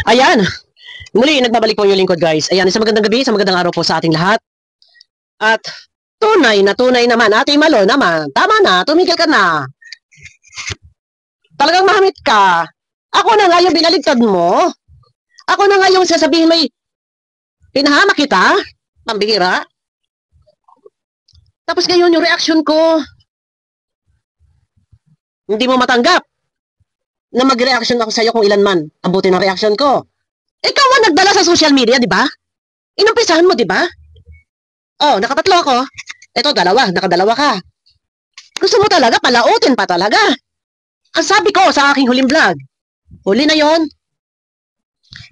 Ayan, muli nagbabalik po yung lingkod guys. Ayan, isang magandang gabi, isang magandang araw po sa ating lahat. At tunay naman, Ate Malo naman, tama na, tumigil ka na. Talagang mahamit ka. Ako na nga yung binaligtad mo. Ako na nga yung sasabihin may pinahamak kita, pambihira. Tapos ngayon yung reaction ko, hindi mo matanggap na mag-reaction ako sa'yo kung ilan man ang buti ng reaction ko. Ikaw ang nagdala sa social media, di ba? Inumpisahan mo, di ba? Oh, nakatatlo ako. Ito, nakadalawa ka. Gusto mo talaga, palautin pa talaga. Ang sabi ko sa aking huling vlog, huli na yon.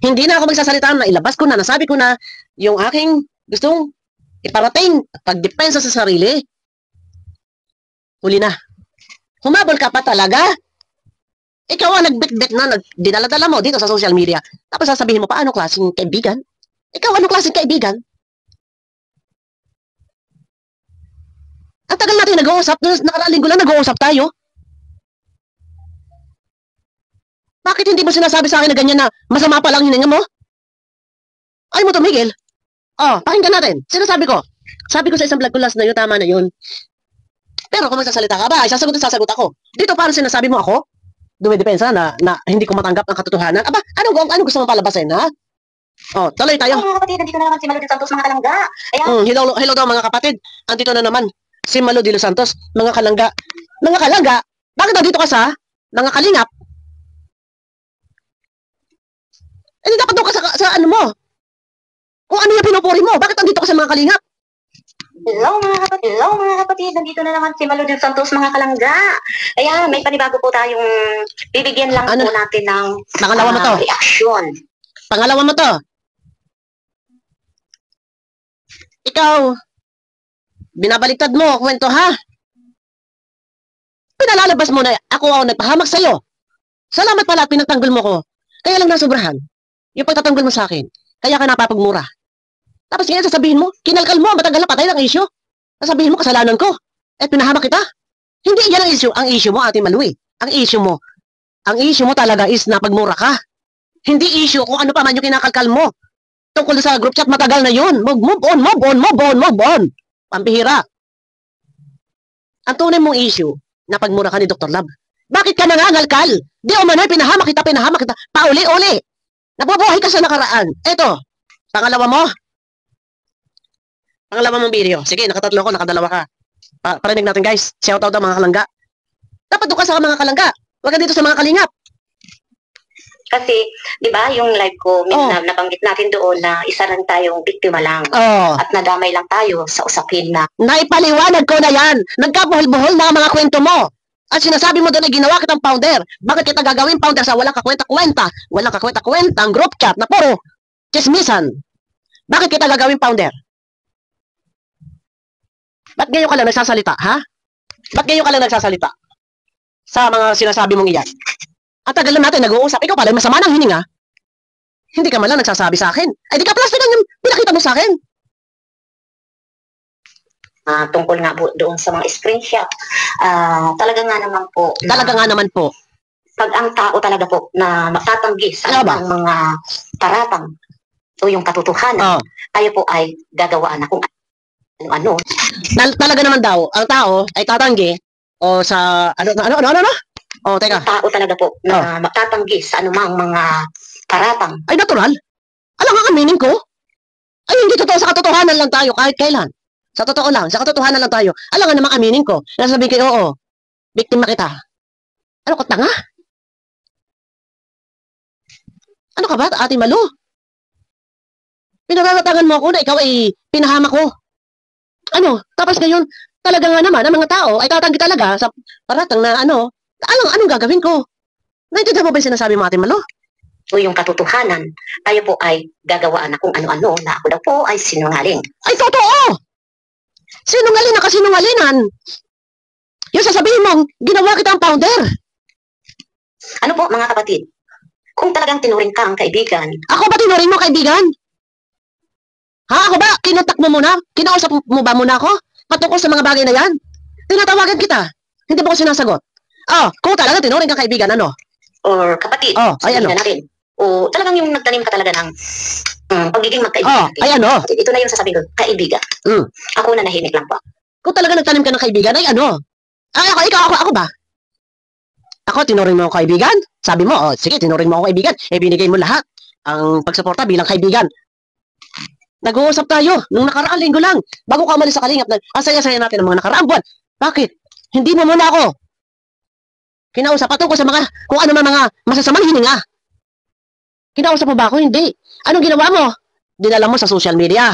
Hindi na ako magsasalita na ilabas ko na, nasabi ko na yung aking gustong iparating at pagdepensa sa sarili. Huli na. Humabol ka pa talaga. Ikaw ang nagbitbit na, dinala-dala mo dito sa social media. Tapos sasabihin mo pa, ano klaseng kaibigan? Ikaw, ano klaseng kaibigan? Ang tagal natin nag-uusap, nakaraang linggo lang nag-uusap tayo. Bakit hindi mo sinasabi sa akin na ganyan na masama pa lang hininga mo? Ay mo tumigil. Oh, pakinggan natin. Sinasabi ko. Sabi ko sa isang vlog ko last na yun, tama na yun. Pero kung magsasalita ka ba, ay sasagot ako. Dito parang sinasabi mo ako, dumidepensa na hindi ko matanggap ang katotohanan. Aba, ano gusto mong palabasin, ha? Oh, tuloy tayo. Mga kapatid, nandito na naman si Malo de Santos, mga kalangga. Ayan. Hello daw mga kapatid. Andito na naman si Malo de Los Santos, mga kalangga. Mga kalangga? Bakit nandito ka sa mga kalingap? Eh, dapat doon ka sa ano mo? Kung ano yung pinupuri mo, bakit nandito ka sa mga kalingap? Hello mga kapatid, nandito na naman si Malo de Santos, mga kalangga. Ayan, may panibago po tayong bibigyan lang po natin ng pangalawa mo to. Reaksyon. Pangalawa mo to. Ikaw, binabaliktad mo kwento, ha? Pinalalabas mo na ako ang nagpahamak sa'yo. Salamat pala at pinagtanggol mo ko. Kaya lang nasobrahan. Yung pagtatanggol mo sa akin. Kaya ka napapagmura. Tapos ngayon sasabihin mo, kinalkal mo, matagal na patay ng issue. Sasabihin mo, kasalanan ko. At pinahamak kita. Hindi yan ang issue. Ang issue mo, Ate Malui. Ang issue mo talaga is napagmura ka. Hindi issue kung ano pa man yung kinakalkal mo. Tungkol sa group chat, matagal na yun. Move on. Pampihira. Ang tunay mong issue, napagmura ka ni Dr. Love. Bakit ka nangangalkal? Di o manoy, pinahamak kita. Pauli-uli. Nabubuhay ka sa nakaraan. Eto, pangalawa mong video. Sige, nakatatlo ko, nakadalawa ka. Parinig natin guys. Shout out ang mga kalangga. Dapat doon ka sa mga kalangga. Huwag ka dito sa mga kalingap. Kasi, di ba, yung live ko, nabanggit natin doon na isa lang tayong biktima lang. At nadamay lang tayo sa usapin na. Naipaliwanag ko na yan. Nagkabuhol-buhol na ang mga kwento mo. At sinasabi mo doon na ginawa kitang founder. Bakit kita gagawin founder sa walang kakwenta-kwenta? Walang kakwenta-kwenta ang group chat na puro chismisan. Bakit kita gagawin founder? Ba't ngayon ka lang nagsasalita, ha? Ba't ngayon ka lang nagsasalita? Sa mga sinasabi mong iyan. At tagal na natin nag-uusap. Ikaw pala, masama ng hininga. Hindi ka man lang nagsasabi sa akin. Ay, di ka plastic yung pinakita mo sa akin. Tungkol nga po doon sa mga screenshot. Talaga nga naman po. Pag ang tao talaga po na matatanggi sa mga taratang o yung katotohanan, tayo po ay gagawa na kung ano. Talaga naman daw, ang tao ay tatanggi o sa ano? Teka. Ang tao talaga po na matatanggi sa anumang mga taratang. Ay, natural. Alam nga aminin ko. Ay, hindi totoo, sa katotohanan lang tayo kahit kailan. Sa totoo lang, sa katotohanan lang tayo. Alam nga namang aminin ko. Nasabihin kayo, oo, biktima kita. Ano ka, tanga? Ano ka ba, Ate Malu? Pinaratangan mo ako na ikaw ay pinahamak ko. Ano? Tapos ngayon, talaga nga naman, ang mga tao ay tatanggi talaga sa paratang na anong gagawin ko? Naintindihan mo ba yung sinasabi mo, Ate Malu? O yung katotohanan, tayo po ay gagawa na kung ano-ano na ako daw po ay sinungaling. Ay, totoo! Sinungaling na kasinungalingan. Yung sasabihin mong, ginawa kitang founder. Ano po, mga kapatid? Kung talagang tinuring ka ang kaibigan. Ako ba tinuring mo kaibigan? Ha? Ako ba? Kinontak mo muna? Kinausap mo ba muna ako? Patungkol sa mga bagay na yan? Tinatawagan kita. Hindi ba ko sinasagot? Kung talaga tinuring kang kaibigan, ano? Or kapatid, ay ano? natin. o talagang yung nagtanim ka talaga ng pagiging magkaibigan. Ay ano? Ito na yung sasabihin ko, kaibigan. Ako na nahimik lang po. Kung talaga nagtanim ka ng kaibigan, ay ano? Ako ba? Ako, tinuring mo ako kaibigan? Sabi mo, sige, tinuring mo ako kaibigan. Binigay mo lahat ang pagsuporta bilang kaibigan. Nag-uusap tayo nung nakaraang linggo lang. Bago ka umalis sa Kalingap, ang saya-saya natin ng mga nakaraang buwan. Bakit? Hindi mo muna ako kinausap patungkol sa kung ano man mga masasamang hininga. Kinausap mo ba ako? Hindi. Anong ginawa mo? Dinala mo sa social media.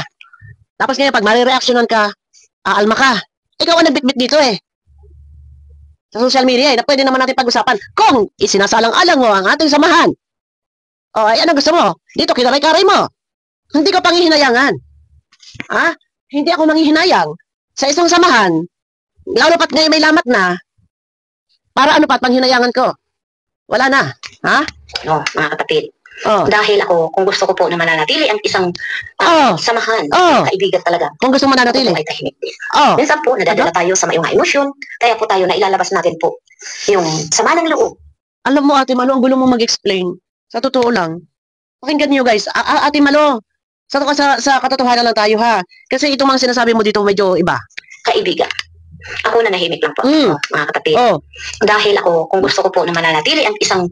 Tapos ngayon, pag marireaksyonan ka, aalma ka. Ikaw ang nagbitbit dito sa social media na pwede naman natin pag-usapan kung isinasalang-alang mo ang ating samahan. Ay ano gusto mo? Dito, kinaray-karay mo. Hindi ko panghihinayangan. Hindi ako manghihinayang sa isang samahan, lalo pat ngayon may lamat na, para ano pat panghinayangan ko? Wala na. Mga kapatid. Dahil ako, kung gusto ko po na mananatili ang isang samahan, kaibigan talaga. Kung gusto mo mananatili. Ako po ay tahimik din. Minsan po, nadadala tayo sa mga emosyon, kaya po tayo na ilalabas natin po yung sama ng loob. Alam mo, Ate Malo, ang gulo mo mag-explain. Sa totoo lang. Pakinggan niyo guys. Ate Malo, sa katotohanan lang tayo ha. Kasi itong mga sinasabi mo dito medyo iba. Kaibigan. Ako na nahimik lang po, mga kapatid. Dahil ako, kung gusto ko po na mananatili ang isang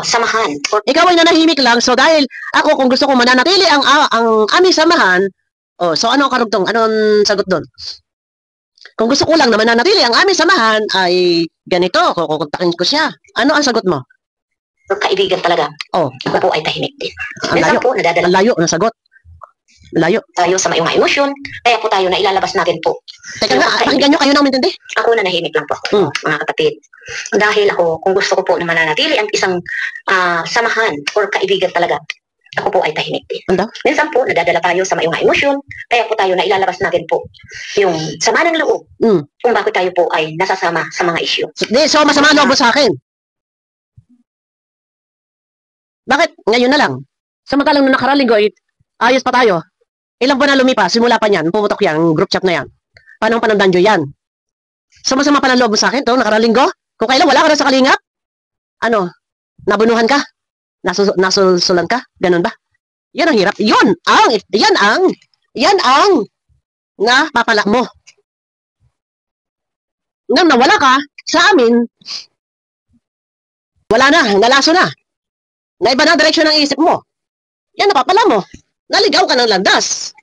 samahan. Ikaw ay nanahimik lang, so dahil ako kung gusto ko mananatili ang aming samahan, so ano ang karugtong? Anong sagot doon? Kung gusto ko lang na mananatili ang aming samahan, ay ganito, kukontakin ko siya. Ano ang sagot mo? Kaibigan talaga. Ako po ay tahimik din. Minsan po, nadadala. Ang layo ng sagot. Layo. Tayo sa mga emosyon, kaya po tayo na ilalabas natin po. Teka nga, pakinggan nyo kayo nang mintindi. Ako na nahimik lang po, mga kapatid. Dahil ako, kung gusto ko po na mananatili ang isang samahan or kaibigan talaga, ako po ay tahimik din. Minsan po, nadadala tayo sa mga emosyon, kaya po tayo na ilalabas natin po yung sama ng loob kung bakit tayo po ay nasasama sa mga issue. So masama ang loob sa akin. Bakit? Ngayon na lang. Samantalang nung nakaraang linggo, ayos pa tayo. Ilang buwan na lumipas, simula pa niyan, pumutok yan, group chat na yan. Paano ang panandanjo yan? So masama pa ng loob mo sa akin to, nakaraang linggo? Kung kailan wala ka na sa Kalingap? Ano? Nabunuhan ka? Nasusulan ka? Ganun ba? Yan ang hirap. Yan ang napapala mo. Nang nawala ka, sa amin, wala na, nalaso na. Naiba na direksyon ng isip mo. Yan, napapala mo. Naligaw ka ng landas.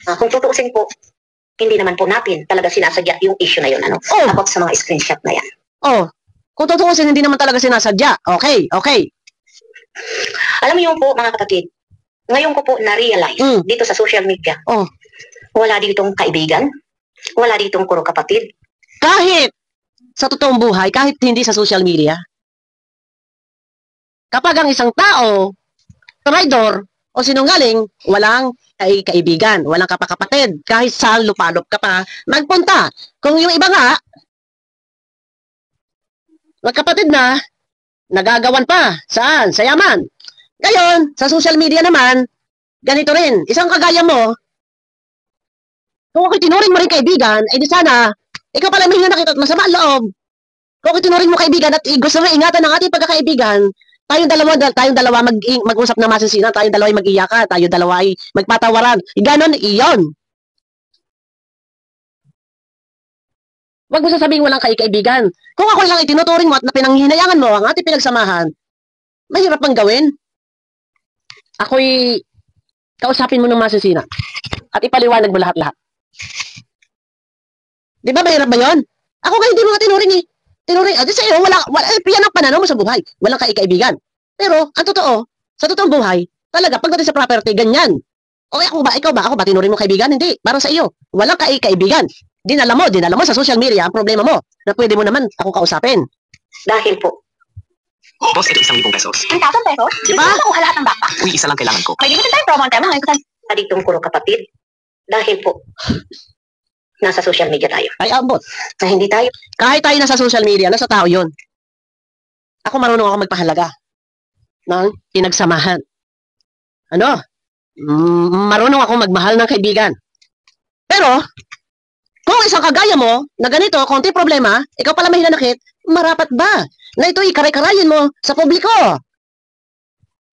Kung tutuusin po, hindi naman po natin talaga sinasadya yung issue na yun. About sa mga screenshot na yan. Kung tutuusin, hindi naman talaga sinasadya. Okay. Alam mo yung po, mga kapatid, ngayon ko po na-realize dito sa social media, wala ditong kaibigan, wala ditong puro kapatid. Kahit sa totoong buhay, kahit hindi sa social media, kapag ang isang tao, traidor, o sinungaling, walang kaibigan, walang kapakapatid. Kahit sa lupalop ka pa, magpunta. Kung yung iba nga, magkapatid na, nagagawan pa. Saan? Sa yaman. Ngayon, sa social media naman, ganito rin. Isang kagaya mo, kung ako'y tinuring mo rin kaibigan, di sana, ikaw pala may nakita at masama ang loob. Kung ako'y tinuring mo kaibigan at gusto mo ingatan ng ating pagkakaibigan, tayong dalawa mag-usap na masinsinan, tayong dalawa ay mag-iyakan, tayong dalawa ay magpatawaran. Ganon, iyon. Huwag mo sasabing walang kaibigan. Kung ako lang itinuturing mo at pinanghihinayangan mo ang ating pinagsamahan, mahirap bang gawin? Ako'y kausapin mo ng masinsina at ipaliwanag mo lahat-lahat. Di ba mahirap ba yun? Ako nga hindi mo nga tinuring Tinuring, sa iyo, yan ang pananaw mo sa buhay. Walang kaibigan. Pero, ang totoo, sa totoong buhay, talaga, pagdating sa property, ganyan. O ikaw ba, tinuring mo kaibigan? Hindi, para sa iyo. Walang kaibigan. Dinala mo sa social media, ang problema mo, na pwede mo naman akong kausapin. Dahil po. Boss, ito 1,000 pesos. 1,000 pesos? Diba? Gusto ko lahat ng backpack. Uy, isa lang kailangan ko. May limited time promo ang tema. Ngayon, ditong puro kapatid. Dahil po, nasa social media tayo. Ay, abot. Na hindi tayo. Kahit tayo nasa social media, nasa tao yun. Ako marunong ako magpahalaga ng pinagsamahan. Marunong ako magmahal ng kaibigan. Pero, kung isang kagaya mo, na ganito, konti problema, ikaw pala may hinanakit, marapat ba na ito ikaray-karayin mo sa publiko?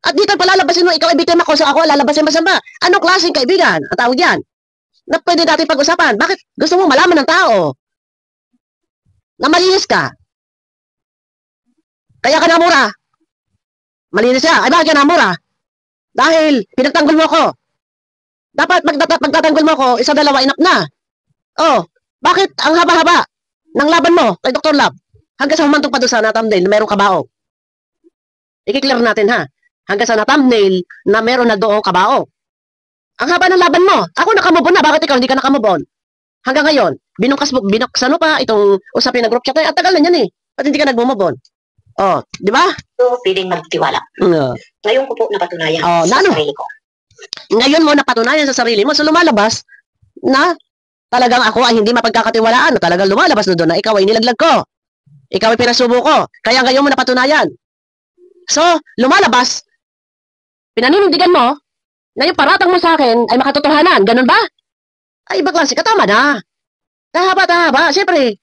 At di ka palalabasin mo, ikaw ay biktima ko, so ako lalabasin masama. Anong klaseng kaibigan? Ang tawag yan. Na pwede natin pag-usapan. Bakit gusto mo malaman ng tao na malinis ka? Kaya ka namura. Malinis siya. Ay bakit ka namura? Dahil pinagtanggol mo ko. Dapat pagtatanggol mo ko, isa dalawa enough na. Oh, bakit ang haba-haba ng laban mo kay Dr. Love? Hanggang sa humantong pa doon sa na-thumbnail na merong kabao. I-clear natin ha. Hanggang sa na-thumbnail na meron na doong kabao. Ang haba ng laban mo. Ako nakamove on na. Bakit ikaw hindi ka nakamove on? Hanggang ngayon, binuksan mo pa itong usapin na group chat. At tagal na yan eh. Ba't hindi ka nag-move on? Oh, di ba? So, pwedeng magtiwala. Ngayon ko po napatunayan sa sarili ko. Ngayon mo napatunayan sa sarili mo. So lumalabas na talagang ako ay hindi mapagkakatiwalaan. Talagang lumalabas na doon na ikaw ay nilaglag ko. Ikaw ay pinasubo ko. Kaya ngayon mo napatunayan. So, lumalabas, pinaninindigan mo na yung paratang mo sa akin ay makatotohanan. Ganun ba? Ay, iba klase. Katama na. Tahaba. Siyempre,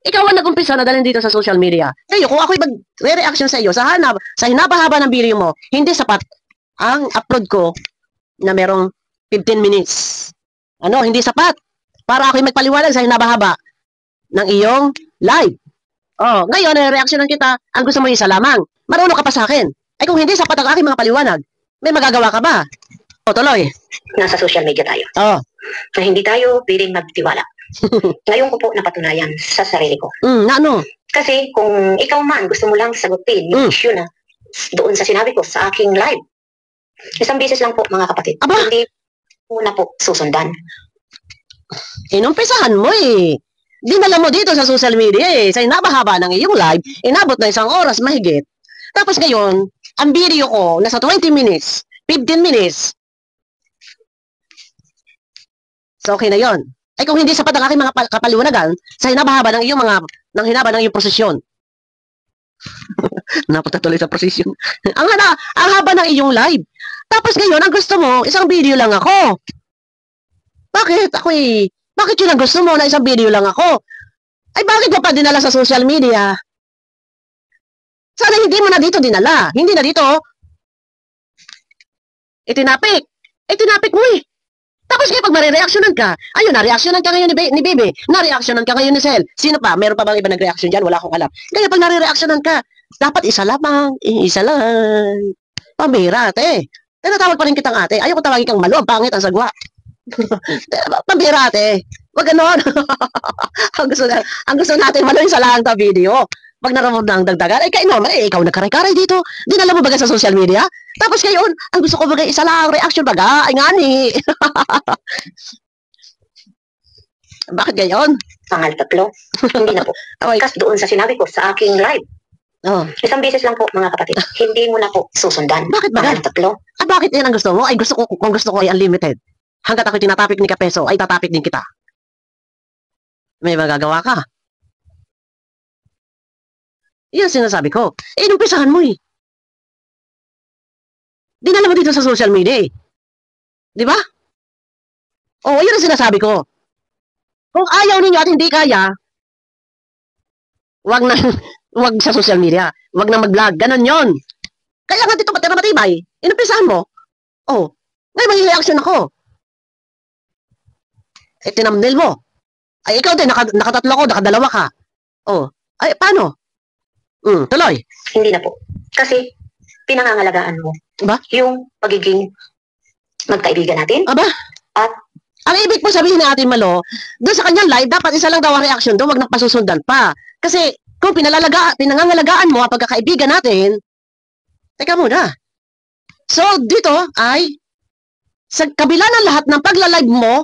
ikaw ang nag-umpisa na dalhin dito sa social media. Kaya kung ako'y mag-reaction sa iyo, sa hinaba-haba ng video mo, hindi sapat ang upload ko na merong 15 minutes. Ano, hindi sapat. Para ako'y magpaliwanag sa hinaba-haba ng iyong live. Oh, ngayon, reaksyonan kita, ang gusto mo isa lamang. Marunong ka pa sa akin. Ay kung hindi sapat ang aking mga paliwanag, may magagawa ka ba? O, tuloy. Nasa social media tayo. Oh. Na hindi tayo pwedeng magtiwala. Ngayon ko po napatunayan sa sarili ko. Na ano? Kasi kung ikaw man gusto mo lang sagutin yung issue na doon sa sinabi ko sa aking live, isang beses lang po mga kapatid. Aba? Hindi mo na po susundan. Inumpisahan mo eh. Dinala mo dito sa social media eh. Sa inabahaba ng iyong live, inabot na 1 oras mahigit. Tapos ngayon, ang video ko, nasa 20 minutes, 15 minutes. So okay na yon. Ay kung hindi sapat ang aking mga kapaliwanagan, sa hinabahaba ng iyong hinaba ng iyong prosesyon. Napunta tuloy sa prosesyon. ang haba ng iyong live. Tapos ngayon, ang gusto mo, isang video lang ako. Bakit? Bakit yun ang gusto mo na isang video lang ako? Ay bakit mo pa dinala sa social media? Sana hindi mo na dito dinala. Hindi na dito. Itinapik mo eh. Tapos ngayon pag marireaksyonan ka, ayun, na-reaksyonan ka ngayon ni Bebe, na-reaksyonan ka ngayon ni Sel. Sino pa? Meron pa bang iba nag-reaksyon dyan? Wala akong alam. Kaya pag nare-reaksyonan ka, dapat isa lamang, isa lang. Pambira, ate. Tinatawag pa rin kitang ate. Ayaw ko tawagin kang malo, ang pangit ang sagwa. Pambira, ate. Wag ganon. ang gusto natin malo yung sa lang ta video. Pag naramod na ang dagdagan, ay kainom, ikaw nagkaray-karay dito. Dinala mo baga sa social media? Tapos ngayon, ang gusto ko baga isa lang, reaction baga, ay ngani. Bakit gayon? Pangal 3. Hindi na po. Kas doon sa sinabi ko sa aking live. Oh. Isang beses lang po mga kapatid. Hindi mo na po susundan. Bakit baga? Pangal 3. Bakit yan ang gusto mo? Ay gusto ko, kung gusto ko ay unlimited. Hanggat ako tinatapik ni Kapeso, ay tatapik din kita. May magagawa ka. Yan sinasabi ko. Inumpisahan mo eh. Dinala mo dito sa social media eh. Di ba? Oo, yun ang sinasabi ko. Kung ayaw ninyo at hindi kaya, wag sa social media. Wag na mag-vlog. Ganon yon. Kaya nga dito patira matibay. Inumpisahan mo. Oh, ngayon mag-reaction ako. Tinamnil mo. Ay, ikaw din, nakatatlo ko, nakadalawa ka. Oh, ay, paano? Tuloy. Hindi na po. Kasi, pinangangalagaan mo. Ba? Yung pagiging magkaibigan natin. Aba? At, ang ibig po sabihin natin, Malo, doon sa kanyang live, dapat isa lang daw ang reaction doon, wag nang pasusundan pa. Kasi, kung pinangangalagaan mo ang pagkakaibigan natin, teka muna. So, dito ay, sa kabila ng lahat ng pagla-live mo,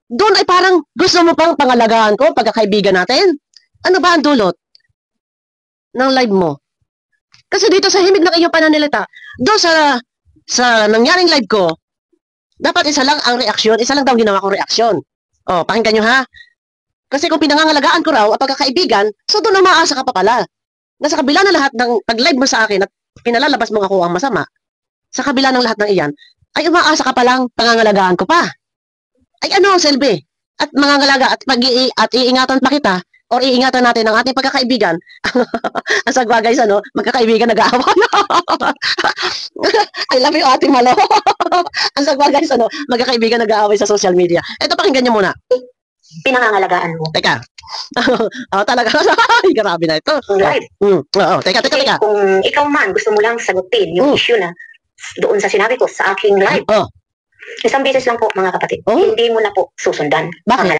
doon ay parang gusto mo pang pangalagaan ko, pagkakaibigan natin. Ano ba ang dulot ng live mo? Kasi dito sa himig ng iyong pananalita, doon sa nangyaring live ko, dapat isa lang ang reaksyon, isa lang daw ginawa kong reaksyon. O, pakinggan nyo ha. Kasi kung pinangangalagaan ko raw ang pagkakaibigan, so doon na maasa ka pa pala. Nasa kabila na lahat ng pag-live mo sa akin at pinalalabas mo ako ang masama, sa kabila ng lahat ng iyan, ay umaasa ka palang pangangalagaan ko pa. Ay ano ang silbi? At mangangalaga at iingatan pa kita or iingatan natin ang ating pagkakaibigan. Ang sagwa guys, magkakaibigan nag-aaway. I love you, Ate Malo. Ang sagwa guys, magkakaibigan nag-aaway sa social media. Ito, pakinggan niyo muna. Pinangangalagaan mo. Teka. Talaga. Ay, grabe na ito. Right. Teka. Kung ikaw man gusto mo lang sagutin yung issue na doon sa sinabi ko sa aking live, isang beses lang po mga kapatid, hindi mo na po susundan. Bakit?